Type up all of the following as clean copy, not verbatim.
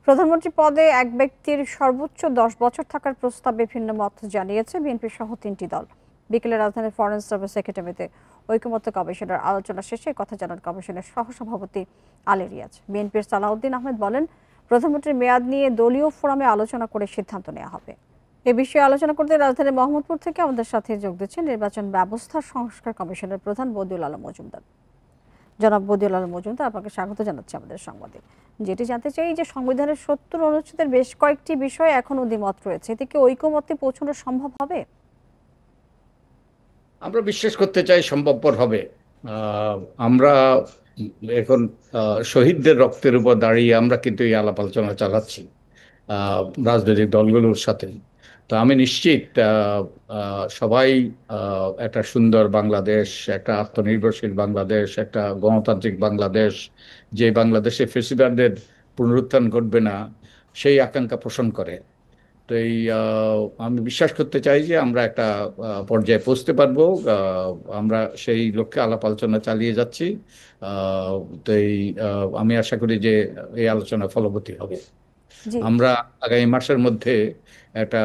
প্রধানমন্ত্রী পদে এক ব্যক্তির সর্বোচ্চ ১০ বছর থাকার প্রস্তাবে ভিন্ন মত জানিয়েছে বিএনপি সহ ৩টি দল। বিকেলে রাজধানীর ফরেন সার্ভিস একাডেমিতে ঐকমত্য কমিশনের আলোচনা শেষে কথা জানান কমিশনের সহসভাপতি আলী রিয়াজ। বিএনপির সালাউদ্দিন আহমেদ বলেন, প্রধানমন্ত্রীর মেয়াদ নিয়ে দলীয় ফোরামে আলোচনা করে সিদ্ধান্ত নেওয়া হবে। এ বিষয়ে আলোচনা করতে রাজধানীর মোহাম্মদপুর থেকে আমাদের সাথে যোগ দিচ্ছেন নির্বাচন ব্যবস্থা সংস্কার কমিশনের প্রধান বদিউল আলম মজুমদার। জনাব বদিউল আলম মজুমদার, আপনাকে স্বাগত জানাচ্ছি আমাদের সংবাদে। যেটি জানতে চাই যে সংবিধানের ৭০ অনুচ্ছেদের বেশ কয়েকটি বিষয়ে এখনো দ্বিমত রয়েছে, এতে কি ঐকমত্যে পৌঁছানো সম্ভব হবে? আমরা বিশ্বাস করতে চাই সম্ভবপর হবে। আমরা এখন শহীদদের রক্তের উপর দাঁড়িয়ে আমরা কিন্তু এই আলাপ আলোচনা চালাচ্ছি রাজনৈতিক দলগুলোর সাথে। তো আমি নিশ্চিত সবাই একটা সুন্দর বাংলাদেশ, একটা আত্মনির্ভরশীল বাংলাদেশ, একটা গণতান্ত্রিক বাংলাদেশ, যে বাংলাদেশে ফ্যাসিবাদদের পুনরুত্থান ঘটবে না, সেই আকাঙ্ক্ষা পোষণ করে। তো আমি বিশ্বাস করতে চাই যে আমরা একটা পর্যায়ে পৌঁছতে পারবো। আমরা সেই লক্ষ্যে আলাপ আলোচনা চালিয়ে যাচ্ছি। তো আমি আশা করি যে এই আলোচনা ফলবতী হবে। আমরা আগামী মাসের মধ্যে একটা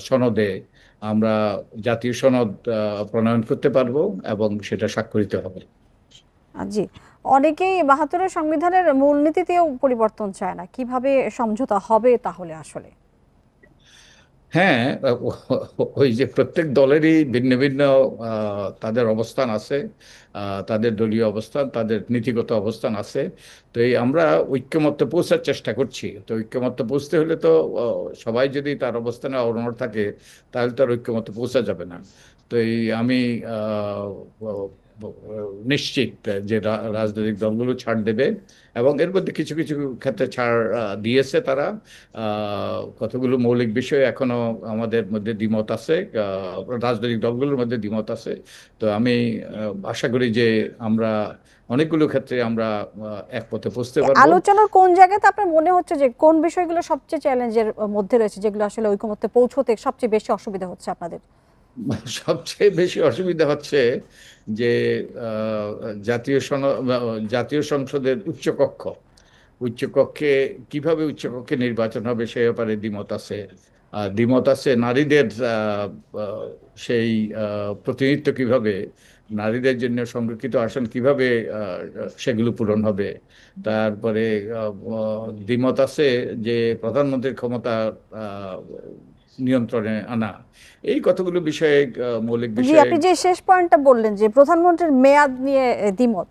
সনদে আমরা জাতীয় সনদ প্রণয়ন করতে পারবো এবং সেটা স্বাক্ষরিত হবে। জি, অনেকেই ৭২-এর সংবিধানের মূলনীতিতেও পরিবর্তন চায় না, কিভাবে সমঝোতা হবে তাহলে? আসলে হ্যাঁ, ওই যে প্রত্যেক দলেরই ভিন্ন ভিন্ন তাদের অবস্থান আছে, তাদের দলীয় অবস্থান, তাদের নীতিগত অবস্থান আছে। তো আমরা ঐক্যমত্যে পৌঁছার চেষ্টা করছি। তো ঐক্যমত্যে পৌঁছতে হলে তো সবাই যদি তার অবস্থানে অনড় থাকে, তাহলে তার ঐক্যমত্যে পৌঁছা যাবে না। তো আমি নিশ্চিত যে রাজনৈতিক দলগুলো ছাড় দেবে এবং এর মধ্যে কিছু কিছু ক্ষেত্রে ছাড় দিয়েছে তারা। কতগুলো মৌলিক বিষয় এখনো আমাদের মধ্যে দ্বিমত আছে, রাজনৈতিক দলগুলোর মধ্যে দ্বিমত আছে। তো আমি আশা করি যে আমরা অনেকগুলো ক্ষেত্রে আমরা একপথে পৌঁছতে পারবো। আলোচনার কোন জায়গাতে আপনার মনে হচ্ছে যে কোন বিষয়গুলো সবচেয়ে চ্যালেঞ্জের মধ্যে রয়েছে, যেগুলো আসলে ঐকমত্যে পৌঁছতে সবচেয়ে বেশি অসুবিধা হচ্ছে আপনাদের? সবচেয়ে বেশি অসুবিধা হচ্ছে যে জাতীয় সংসদের উচ্চকক্ষে কিভাবে উচ্চকক্ষে নির্বাচন হবে সে ব্যাপারে দ্বিমত আছে। দ্বিমত আছে নারীদের সেই প্রতিনিধিত্ব কিভাবে, নারীদের জন্য সংরক্ষিত আসন কিভাবে সেগুলো পূরণ হবে। তারপরে দ্বিমত আছে যে প্রধানমন্ত্রীর ক্ষমতা নিয়ন্ত্রণে আনা। এই কতগুলো বিষয়ে মৌলিক বিষয়ে। আপনি যে শেষ পয়েন্টটা বললেন যে প্রধানমন্ত্রীর মেয়াদ নিয়ে দ্বিমত,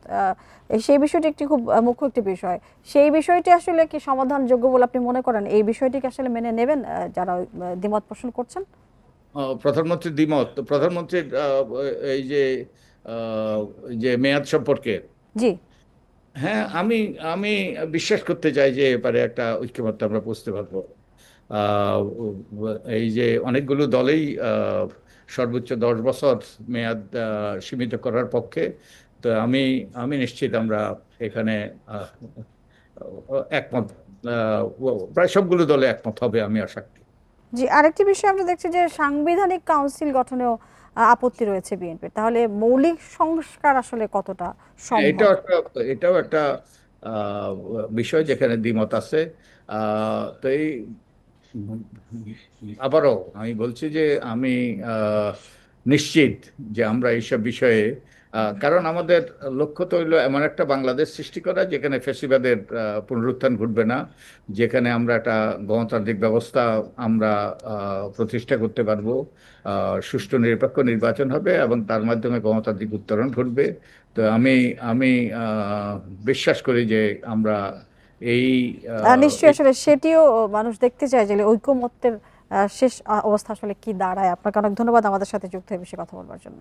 সেই বিষয়টি একটি খুব মুখ্য একটি বিষয়। সেই বিষয়টি আসলে কি সমাধানযোগ্য বলে আপনি মনে করেন? এই বিষয়টিকে আসলে মেনে নেবেন যারা দ্বিমত পোষণ করছেন? প্রধানমন্ত্রীর দ্বিমত, প্রধানমন্ত্রীর এই যে যে মেয়াদ সম্পর্কে, জি হ্যাঁ, আমি আমি বিশ্বাস করতে চাই যে এবারে একটা ঐক্যমত্যে আমরা পৌঁছতে পারবো। এই যে অনেকগুলো দলেই সর্বোচ্চ ১০ বছর মেয়াদ সীমিত করার পক্ষে। তো আমি আমি নিশ্চিত আমরা এখানে একমত, প্রায় সবগুলো দলে একমত হবে আমি আশা করি। জি, আরেকটি বিষয় আমরা দেখছি যে সাংবিধানিক কাউন্সিল গঠনেও আপত্তি রয়েছে বিএনপির। তাহলে মৌলিক সংস্কার আসলে কতটা সম্ভব? এটাও একটা বিষয় যেখানে দ্বিমত আছে। তো আবারও আমি বলছি যে আমি নিশ্চিত যে আমরা এইসব বিষয়ে, কারণ আমাদের লক্ষ্য তো হইল এমন একটা বাংলাদেশ সৃষ্টি করা যেখানে ফ্যাসিবাদের পুনরুত্থান ঘটবে না, যেখানে আমরা একটা গণতান্ত্রিক ব্যবস্থা আমরা প্রতিষ্ঠা করতে পারবো, সুষ্ঠু নিরপেক্ষ নির্বাচন হবে এবং তার মাধ্যমে গণতান্ত্রিক উত্তরণ ঘটবে। তো আমি আমি বিশ্বাস করি যে আমরা এই নিশ্চয়ই আসলে সেটিও মানুষ দেখতে চায় যে ঐকমত্যের শেষ অবস্থা আসলে কি দাঁড়ায়। আপনাকে অনেক ধন্যবাদ আমাদের সাথে যুক্ত হয়ে বেশি কথা বলবার জন্য।